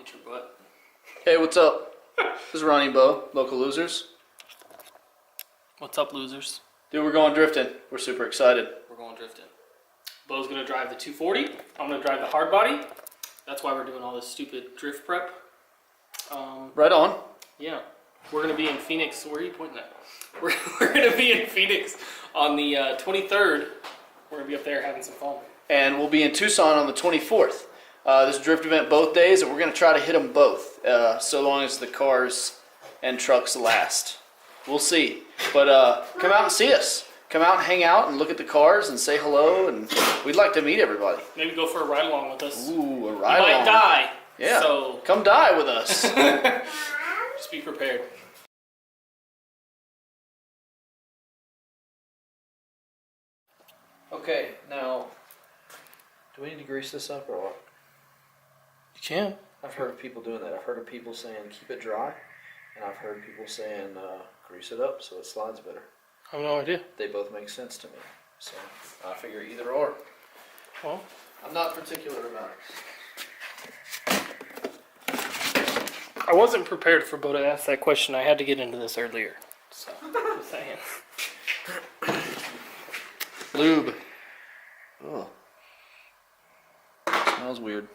hit your butt. Hey, what's up? This is Ronnie Bo, Local Losers. What's up, losers? Dude, we're going drifting. We're super excited. We're going drifting. Bo's gonna drive the 240. I'm gonna drive the hard body. That's why we're doing all this stupid drift prep. Right on. Yeah. We're gonna be in Phoenix. Where are you pointing at? We're gonna be in Phoenix on the 23rd. We're gonna be up there having some fun. And we'll be in Tucson on the 24th. This drift event both days, and we're going to try to hit them both, so long as the cars and trucks last. We'll see. But come out and see us. Come out and hang out and look at the cars and say hello, and we'd like to meet everybody. Maybe go for a ride along with us. Ooh, a ride along. You might die. Yeah. So come die with us. just be prepared. Okay, now, do we need to grease this up or what? You can. I've heard of people doing that. I've heard of people saying keep it dry, and I've heard people saying grease it up so it slides better. I have no idea. They both make sense to me, so I figure either or. Well, I'm not particular about it. I wasn't prepared for Bo to ask that question. I had to get into this earlier. So, just saying. Lube. Oh. Smells weird.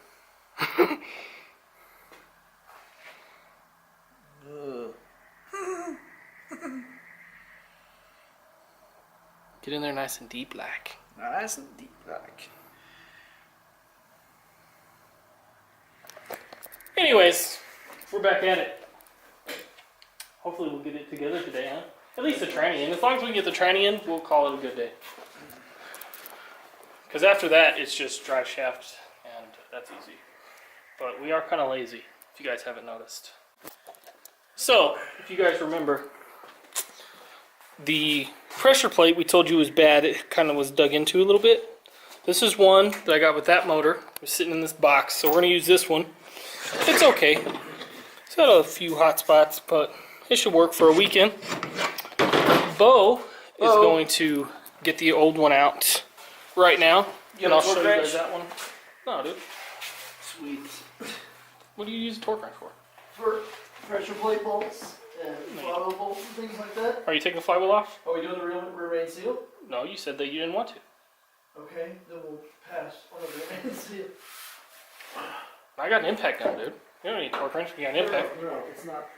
Get in there nice and deep, like. Nice and deep black. Anyways, we're back at it. Hopefully we'll get it together today, huh? At least the tranny in. As long as we can get the tranny in, we'll call it a good day. Because after that, it's just drive shaft, and that's easy. But we are kind of lazy, if you guys haven't noticed. So, if you guys remember, the pressure plate we told you was bad. It kind of was dug into a little bit. This is one that I got with that motor. It's sitting in this box, so we're going to use this one. It's okay. It's got a few hot spots, but it should work for a weekend. Bo is going to get the old one out right now, and I'll show you guys that one. No, dude. Sweet. What do you use a torque wrench for? For pressure plate bolts and flywheel bolts and things like that. Are you taking the flywheel off? Are we doing the rear main seal? No, you said that you didn't want to. Okay, then we'll pass on the rear main seal. I got an impact gun, dude. You don't need a torque wrench. You got an impact. No,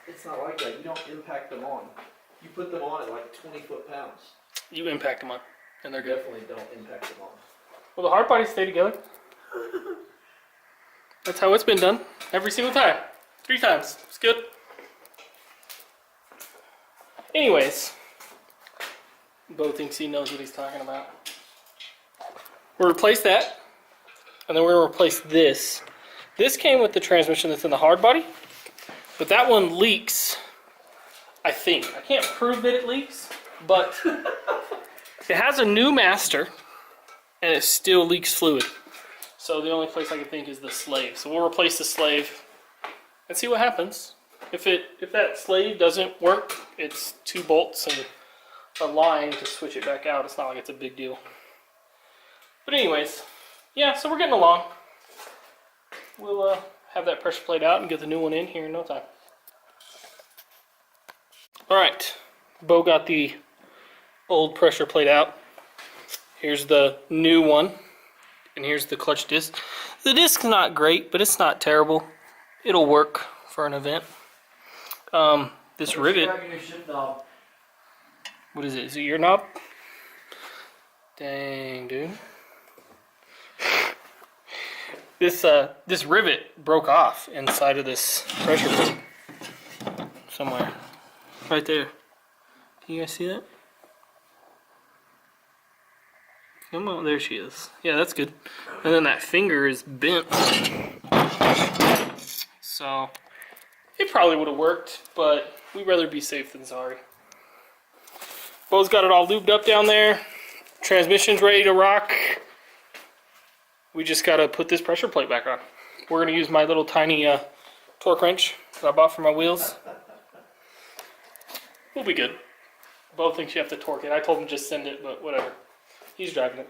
it's not like that. You don't impact them on. You put them on at like 20 foot-pounds. You impact them on, and they're good. Definitely don't impact them on. Well, the hard bodies stay together. That's how it's been done every single time. 3 times. It's good. Anyways, Bo thinks he knows what he's talking about. We'll replace that, and then we're going to replace this. This came with the transmission that's in the hard body, but that one leaks, I think. I can't prove that it leaks, but it has a new master, and it still leaks fluid. So the only place I can think is the slave. So we'll replace the slave and see what happens. If that slave doesn't work, it's 2 bolts and a line to switch it back out. It's not like it's a big deal. But anyways, yeah, so we're getting along. We'll have that pressure plate out and get the new one in here in no time. Alright, Bo got the old pressure plate out. Here's the new one. And here's the clutch disc. The disc's not great, but it's not terrible. It'll work for an event. This rivet. What is it? Is it your knob? Dang, dude. This rivet broke off inside of this pressure plate. Somewhere. Right there. Can you guys see that? Come on, there she is. Yeah, that's good. And then that finger is bent. So, it probably would have worked, but we'd rather be safe than sorry. Bo's got it all lubed up down there. Transmission's ready to rock. We just gotta put this pressure plate back on. We're gonna use my little tiny torque wrench that I bought for my wheels. We'll be good. Bo thinks you have to torque it. I told him just send it, but whatever. He's driving it.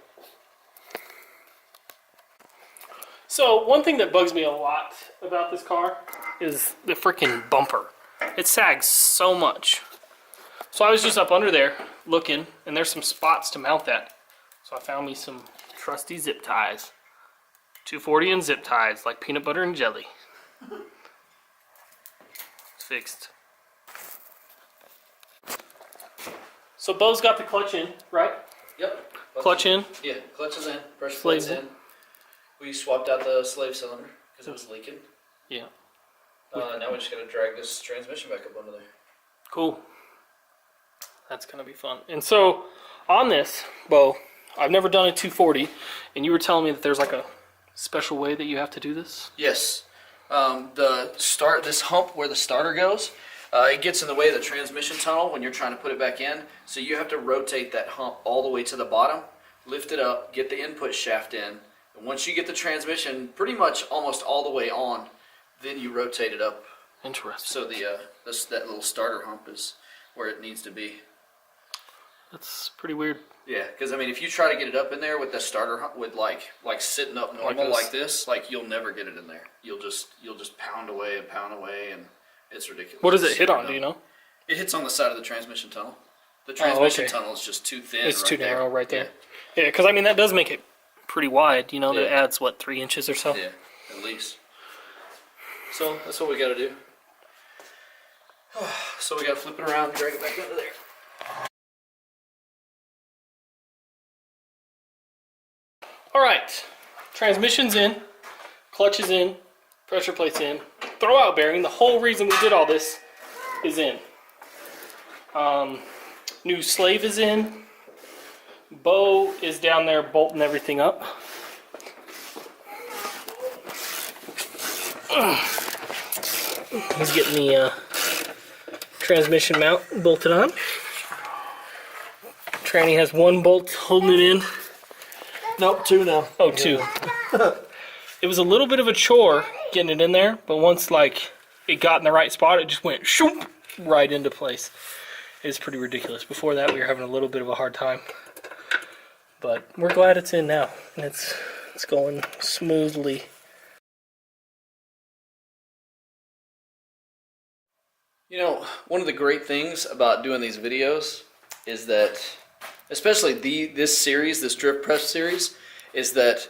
So one thing that bugs me a lot about this car is the freaking bumper. It sags so much. So I was just up under there looking, and there's some spots to mount that. So I found me some trusty zip ties. 240 and zip ties, like peanut butter and jelly. It's fixed. So Bo's got the clutch in, right? Yep. Clutch in. Yeah, clutch is in. Pressure Slave's plate's in. We swapped out the slave cylinder because it was leaking. Yeah. Now we're just going to drag this transmission back up under there. Cool. That's going to be fun. And so on this, Bo, I've never done a 240, and you were telling me that there's like a special way that you have to do this? Yes. This hump where the starter goes, it gets in the way of the transmission tunnel when you're trying to put it back in. So you have to rotate that hump all the way to the bottom, lift it up, get the input shaft in. And once you get the transmission pretty much almost all the way on, then you rotate it up. Interesting. So that little starter hump is where it needs to be. That's pretty weird. Yeah, because I mean, if you try to get it up in there with the starter hump, with like sitting up normal like this, like you'll never get it in there. You'll just pound away, and it's ridiculous. What does it hit on? Do you know? It hits on the side of the transmission tunnel. The transmission tunnel is just too thin. It's too narrow right there. Yeah, because I mean that does make it pretty wide. You know, that adds what, 3 inches or so. Yeah, at least. So that's what we got to do. So we got to flip it around and drag it back under there. All right, transmission's in, clutch is in, pressure plate's in, throwout bearing. The whole reason we did all this is in. New slave is in. Bo is down there bolting everything up. He's getting the transmission mount bolted on. Tranny has 1 bolt holding it in. Nope, 2 now. Oh, 2. It was a little bit of a chore getting it in there, but once like it got in the right spot, it just went shoop right into place. It's pretty ridiculous. Before that, we were having a little bit of a hard time, but we're glad it's in now. It's going smoothly. You know, one of the great things about doing these videos is that, especially this series, this drift press series, is that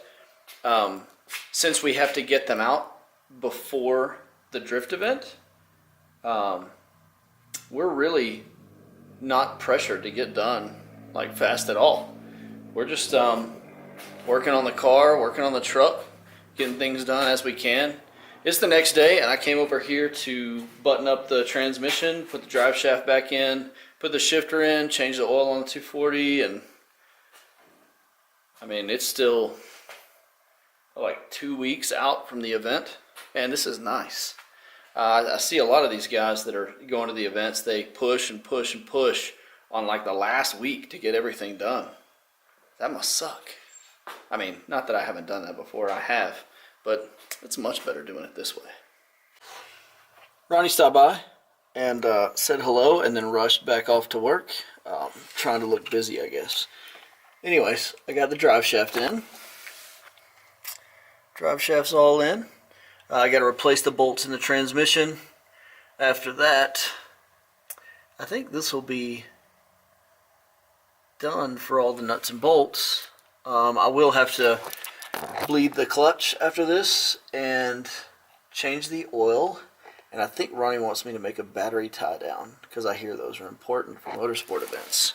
since we have to get them out before the drift event, we're really not pressured to get done like fast at all. We're just working on the car, working on the truck, getting things done as we can. It's the next day, and I came over here to button up the transmission, put the drive shaft back in, put the shifter in, change the oil on the 240, and I mean, it's still like 2 weeks out from the event, and this is nice. I see a lot of these guys that are going to the events, they push and push and push on like the last week to get everything done. That must suck. I mean, not that I haven't done that before, I have, but it's much better doing it this way. Ronnie stopped by and said hello and then rushed back off to work, trying to look busy, I guess. Anyways, I got the drive shaft in. Drive shaft's all in. I got to replace the bolts in the transmission. After that, I think this will be done for all the nuts and bolts. I will have to bleed the clutch after this and change the oil. And I think Ronnie wants me to make a battery tie down because I hear those are important for motorsport events.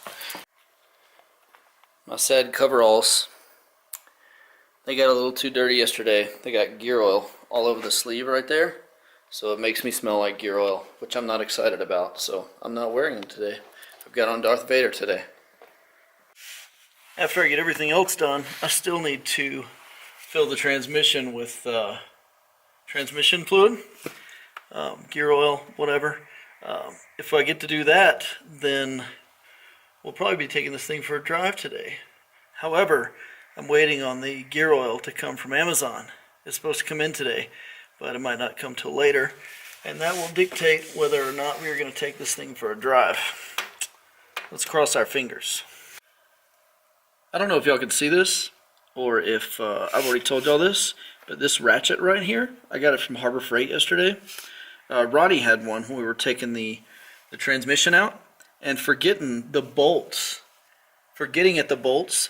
My sad coveralls, they got a little too dirty yesterday. They got gear oil all over the sleeve right there. So it makes me smell like gear oil, which I'm not excited about. So I'm not wearing them today. I've got on Darth Vader today. After I get everything else done, I still need to fill the transmission with transmission fluid, gear oil, whatever. If I get to do that, then we'll probably be taking this thing for a drive today. However, I'm waiting on the gear oil to come from Amazon. It's supposed to come in today, but it might not come till later. And that will dictate whether or not we're going to take this thing for a drive. Let's cross our fingers. I don't know if y'all can see this, or if I've already told y'all this, But this ratchet right here, I got it from Harbor Freight yesterday. Roddy had one when we were taking the transmission out, and forgetting at the bolts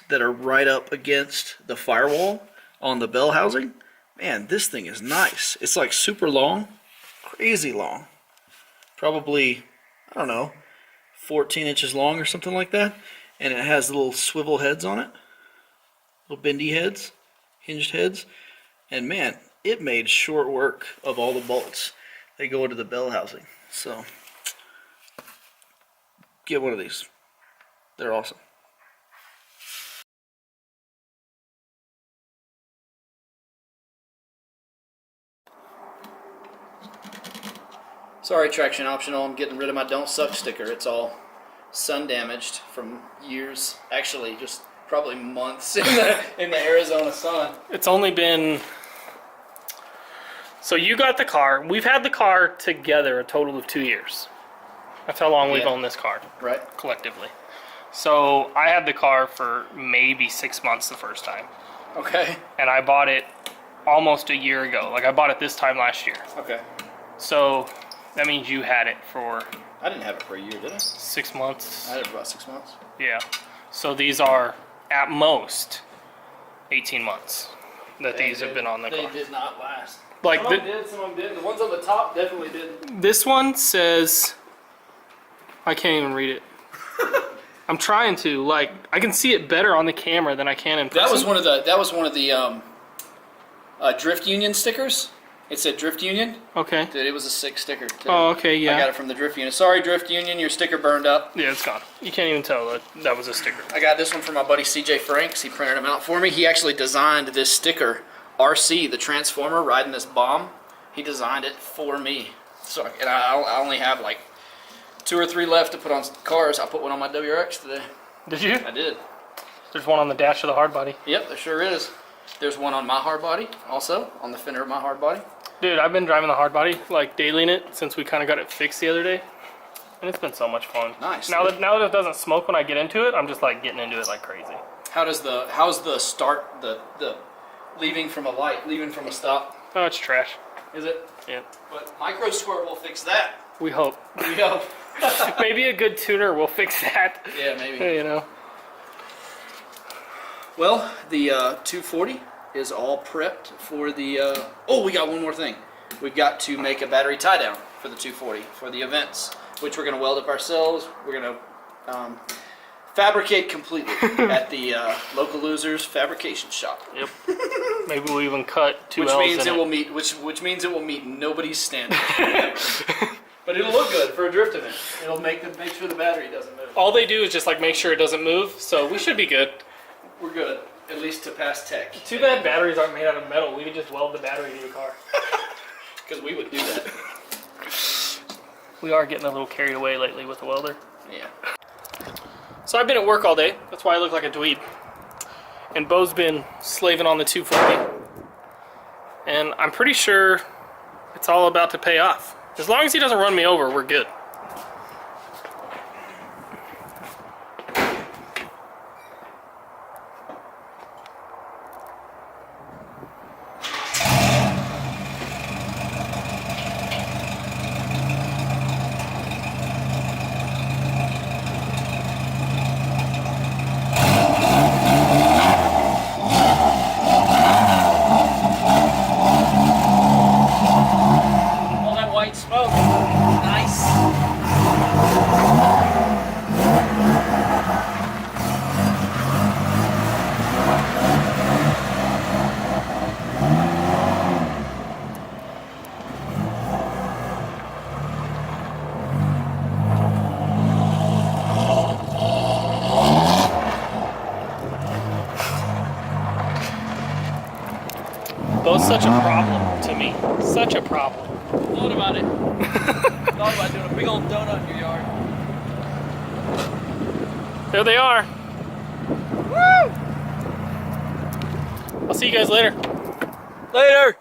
that are right up against the firewall on the bell housing. Man, this thing is nice. It's like super long, crazy long. Probably, I don't know, 14 inches long or something like that. And it has little swivel heads on it, little bendy heads, hinged heads. And man, it made short work of all the bolts. They go into the bell housing. So, get one of these. They're awesome. Sorry, traction optional. I'm getting rid of my Don't Suck sticker. It's all sun damaged from years, actually just probably months in the Arizona sun. It's only been... So you got the car. We've had the car together a total of 2 years. That's how long we've owned this car. Right. Collectively. So I had the car for maybe 6 months the first time. Okay. And I bought it almost a year ago. Like I bought it this time last year. Okay. So that means you had it for... I didn't have it for a year, did I? 6 months. I had it for about 6 months. Yeah. So these are at most 18 months that these have been on the car. They did not last. Like some of them did, some of them didn't. The ones on the top definitely did. This one says, I can't even read it. I'm trying to. Like, I can see it better on the camera than I can in person. That was one of the Drift Union stickers. It said Drift Union. Okay. Dude, it was a sick sticker too. Oh, okay, yeah. I got it from the Drift Union. Sorry, Drift Union, your sticker burned up. Yeah, it's gone. You can't even tell that that was a sticker. I got this one from my buddy CJ Franks. He printed them out for me. He actually designed this sticker, RC, the Transformer riding this bomb. He designed it for me. So, and I only have like 2 or 3 left to put on cars. I put one on my WRX today. Did you? I did. There's one on the dash of the hard body. Yep, there sure is. There's one on my hard body, also on the fender of my hard body. Dude, I've been driving the hard body, like daily in it, since we kind of got it fixed the other day, and it's been so much fun. Nice. Now that it doesn't smoke when I get into it, I'm just like getting into it like crazy. How's the start, the leaving from a light, leaving from a stop? Oh, it's trash. Is it? Yeah. But Micro Squirt will fix that. We hope. We hope. Maybe a good tuner will fix that. Yeah, maybe. You know. Well, the 240 is all prepped for the... oh, we got one more thing. We've got to make a battery tie down for the 240 for the events, which we're going to weld up ourselves. We're going to fabricate completely at the Local Losers Fabrication Shop. Yep. Maybe we'll even cut 2 which L's means in it will meet which means it will meet nobody's standard. But it'll look good for a drift event. It'll make sure the battery doesn't move. All they do is just like make sure it doesn't move, so we should be good. We're good, at least to pass tech. Too bad batteries aren't made out of metal. We could just weld the battery to the car. Because we would do that. We are getting a little carried away lately with the welder. Yeah. So I've been at work all day. That's why I look like a dweeb. And Bo's been slaving on the 240. And I'm pretty sure it's all about to pay off. As long as he doesn't run me over, we're good. Smoke. Nice. Bo's such a problem to me. Such a problem. Thought about it. Thought about doing a big old donut in your yard. There they are. Woo! I'll see you guys later. Later.